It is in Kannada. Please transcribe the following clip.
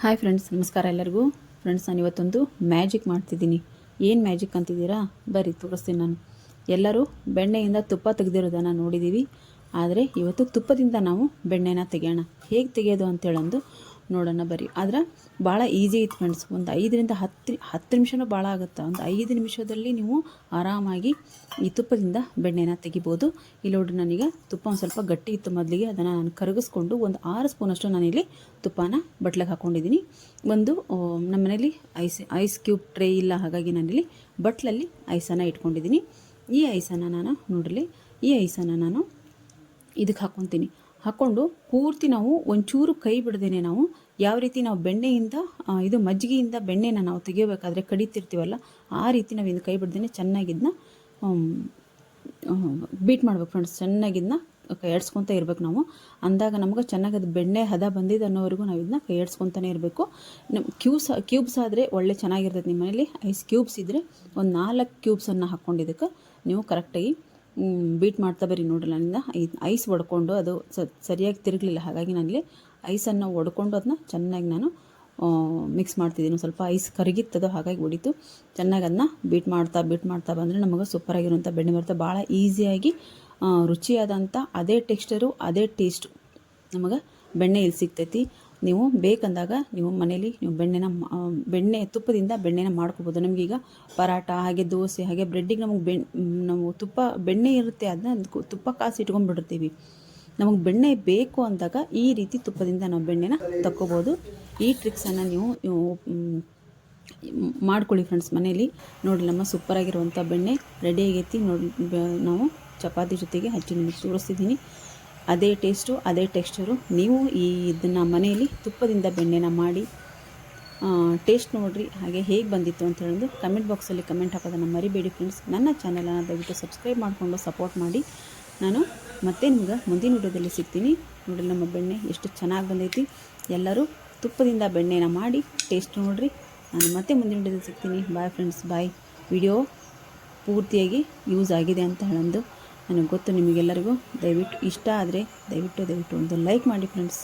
ಹಾಯ್ ಫ್ರೆಂಡ್ಸ್, ನಮಸ್ಕಾರ ಎಲ್ಲರಿಗೂ. ಫ್ರೆಂಡ್ಸ್, ನಾನು ಇವತ್ತೊಂದು ಮ್ಯಾಜಿಕ್ ಮಾಡ್ತಿದ್ದೀನಿ. ಏನು ಮ್ಯಾಜಿಕ್ ಅಂತಿದ್ದೀರಾ? ಬರ್ರಿ ತೋರಿಸ್ತೀನಿ ನಾನು. ಎಲ್ಲರೂ ಬೆಣ್ಣೆಯಿಂದ ತುಪ್ಪ ತೆಗೆದಿರೋದನ್ನು ನೋಡಿದ್ದೀವಿ. ಆದರೆ ಇವತ್ತು ತುಪ್ಪದಿಂದ ನಾವು ಬೆಣ್ಣೆನ ತೆಗೆಯೋಣ. ಹೇಗೆ ತೆಗೆಯೋದು ಅಂತೇಳಂದು ನೋಡೋಣ ಬರ್ರಿ. ಆದ್ರೆ ಭಾಳ ಈಸಿ ಐತೆ ಫ್ರೆಂಡ್ಸ್. ಒಂದು 5ರಿಂದ 10 ನಿಮಿಷನೂ ಭಾಳ ಆಗುತ್ತೆ. ಒಂದು 5 ನಿಮಿಷದಲ್ಲಿ ನೀವು ಆರಾಮಾಗಿ ಈ ತುಪ್ಪದಿಂದ ಬೆಣ್ಣೆನ ತೆಗಿಬೋದು. ಇಲ್ಲಿ ನೋಡ್ರಿ, ನಾನೀಗ ತುಪ್ಪ ಒಂದು ಸ್ವಲ್ಪ ಗಟ್ಟಿ ಇತ್ತು ಮೊದಲಿಗೆ, ಅದನ್ನು ನಾನು ಕರಗಿಸ್ಕೊಂಡು ಒಂದು 6 ಸ್ಪೂನಷ್ಟು ನಾನಿಲ್ಲಿ ತುಪ್ಪನ ಬಟ್ಲಿಗೆ ಹಾಕ್ಕೊಂಡಿದ್ದೀನಿ. ಒಂದು ನಮ್ಮ ಮನೇಲಿ ಐಸ್ ಕ್ಯೂಬ್ ಟ್ರೇ ಇಲ್ಲ, ಹಾಗಾಗಿ ನಾನಿಲ್ಲಿ ಬಟ್ಲಲ್ಲಿ ಐಸನ್ನು ಇಟ್ಕೊಂಡಿದ್ದೀನಿ. ಈ ಐಸನ್ನು ನಾನು ನೋಡಲಿ, ಈ ಐಸನ್ನು ನಾನು ಇದಕ್ಕೆ ಹಾಕ್ಕೊತೀನಿ. ಹಾಕ್ಕೊಂಡು ಪೂರ್ತಿ ನಾವು ಒಂಚೂರು ಕೈ ಬಿಡದೇನೆ ನಾವು ಯಾವ ರೀತಿ ನಾವು ಬೆಣ್ಣೆಯಿಂದ ಇದು ಮಜ್ಜಿಗೆಯಿಂದ ಬೆಣ್ಣೆನ ನಾವು ತೆಗಿಯೋಬೇಕಾದ್ರೆ ಕಡಿತಿರ್ತೀವಲ್ಲ, ಆ ರೀತಿ ನಾವು ಇದನ್ನು ಕೈ ಬಿಡ್ದೇನೆ ಚೆನ್ನಾಗಿದ್ದನ್ನ ಬೀಟ್ ಮಾಡ್ಬೇಕು ಫ್ರೆಂಡ್ಸ್. ಚೆನ್ನಾಗಿದ್ದನ್ನ ಕೈ ಆಡಿಸ್ಕೊತ ಇರ್ಬೇಕು ನಾವು. ಅಂದಾಗ ನಮ್ಗೆ ಚೆನ್ನಾಗಿ ಅದು ಬೆಣ್ಣೆ ಹದ ಬಂದಿದ್ದು ಅನ್ನೋವರೆಗೂ ನಾವು ಇದನ್ನ ಕೈ ಆಡಿಸ್ಕೊತಾನೆ ಇರಬೇಕು. ನಮ್ಮ ಕ್ಯೂಬ್ಸ್ ಆದರೆ ಒಳ್ಳೆ ಚೆನ್ನಾಗಿರ್ತದೆ. ನಿಮ್ಮ ಮನೇಲಿ ಐಸ್ ಕ್ಯೂಬ್ಸ್ ಇದ್ದರೆ ಒಂದು 4 ಕ್ಯೂಬ್ಸನ್ನು ಹಾಕ್ಕೊಂಡಿದ್ದಕ್ಕೆ ನೀವು ಕರೆಕ್ಟಾಗಿ ಬೀಟ್ ಮಾಡ್ತಾ ಬರ್ರಿ. ನೋಡ್ರಿ, ನನ್ನಿಂದ ಐಸ್ ಒಡ್ಕೊಂಡು ಅದು ಸರಿಯಾಗಿ ತಿರುಗಲಿಲ್ಲ, ಹಾಗಾಗಿ ನಾನಿಲ್ಲಿ ಐಸನ್ನು ಒಡ್ಕೊಂಡು ಅದನ್ನ ಚೆನ್ನಾಗಿ ನಾನು ಮಿಕ್ಸ್ ಮಾಡ್ತಿದ್ದೀನಿ. ಸ್ವಲ್ಪ ಐಸ್ ಕರಗಿತ್ತದು, ಹಾಗಾಗಿ ಹೊಡಿತು. ಚೆನ್ನಾಗಿ ಅದನ್ನ ಬೀಟ್ ಮಾಡ್ತಾ ಬಂದರೆ ನಮಗೆ ಸೂಪರಾಗಿರುವಂಥ ಬೆಣ್ಣೆ ಬರುತ್ತೆ. ಭಾಳ ಈಸಿಯಾಗಿ ರುಚಿಯಾದಂಥ ಅದೇ ಟೆಕ್ಸ್ಚರು ಅದೇ ಟೇಸ್ಟು ನಮಗೆ ಬೆಣ್ಣೆ ಇಲ್ಲಿ ಸಿಗ್ತೈತಿ. ನೀವು ಬೇಕಂದಾಗ ನೀವು ಮನೇಲಿ ನೀವು ಬೆಣ್ಣೆ ತುಪ್ಪದಿಂದ ಬೆಣ್ಣೆನ ಮಾಡ್ಕೋಬೋದು. ನಮಗೀಗ ಪರಾಟ ಹಾಗೆ ದೋಸೆ ಹಾಗೆ ಬ್ರೆಡ್ಡಿಗೆ ನಾವು ಬೆಣ್ಣೆ ಇರುತ್ತೆ, ಅದನ್ನ ತುಪ್ಪ ಕಾಸಿ ಇಟ್ಕೊಂಡ್ಬಿಟ್ಟಿರ್ತೀವಿ. ನಮಗೆ ಬೆಣ್ಣೆ ಬೇಕು ಅಂದಾಗ ಈ ರೀತಿ ತುಪ್ಪದಿಂದ ನಾವು ಬೆಣ್ಣೆನ ತಕ್ಕೋಬೋದು. ಈ ಟ್ರಿಕ್ಸನ್ನು ನೀವು ಮಾಡ್ಕೊಳ್ಳಿ ಫ್ರೆಂಡ್ಸ್ ಮನೇಲಿ. ನೋಡಿ, ನಮ್ಮ ಸೂಪರಾಗಿರುವಂಥ ಬೆಣ್ಣೆ ರೆಡಿ ಆಗೈತಿ. ನೋಡಿ, ನಾವು ಚಪಾತಿ ಜೊತೆಗೆ ಹಚ್ಚಿ ನಿಮಗೆ ತೋರಿಸ್ತಿದ್ದೀನಿ. ಅದೇ ಟೇಸ್ಟು ಅದೇ ಟೆಕ್ಸ್ಚರು. ನೀವು ಇದನ್ನು ಮನೆಯಲ್ಲಿ ತುಪ್ಪದಿಂದ ಬೆಣ್ಣೆನ ಮಾಡಿ ಟೇಸ್ಟ್ ನೋಡಿರಿ, ಹಾಗೆ ಹೇಗೆ ಬಂದಿತ್ತು ಅಂತ ಹೇಳೋದು ಕಮೆಂಟ್ ಬಾಕ್ಸಲ್ಲಿ ಕಮೆಂಟ್ ಹಾಕೋದನ್ನು ಮರಿಬೇಡಿ ಫ್ರೆಂಡ್ಸ್. ನನ್ನ ಚಾನಲನ್ನು ದಯವಿಟ್ಟು ಸಬ್ಸ್ಕ್ರೈಬ್ ಮಾಡಿಕೊಂಡು ಸಪೋರ್ಟ್ ಮಾಡಿ. ನಾನು ಮತ್ತೆ ನಿಮ್ಗೆ ಮುಂದಿನ ವಿಡಿಯೋದಲ್ಲಿ ಸಿಗ್ತೀನಿ. ನೋಡಿ, ನಮ್ಮ ಬೆಣ್ಣೆ ಎಷ್ಟು ಚೆನ್ನಾಗಿ ಬಂದೈತಿ. ಎಲ್ಲರೂ ತುಪ್ಪದಿಂದ ಬೆಣ್ಣೆನ ಮಾಡಿ ಟೇಸ್ಟ್ ನೋಡಿರಿ. ನಾನು ಮತ್ತೆ ಮುಂದಿನ ವಿಡಿಯೋದಲ್ಲಿ ಸಿಗ್ತೀನಿ. ಬಾಯ್ ಫ್ರೆಂಡ್ಸ್, ಬಾಯ್. ವಿಡಿಯೋ ಪೂರ್ತಿಯಾಗಿ ಯೂಸ್ ಆಗಿದೆ ಅಂತ ಹೇಳೋದು ನನಗೆ ಗೊತ್ತು ನಿಮಗೆಲ್ಲರಿಗೂ. ದಯವಿಟ್ಟು ಇಷ್ಟ ಆದರೆ ದಯವಿಟ್ಟು ಒಂದು ಲೈಕ್ ಮಾಡಿ ಫ್ರೆಂಡ್ಸ್.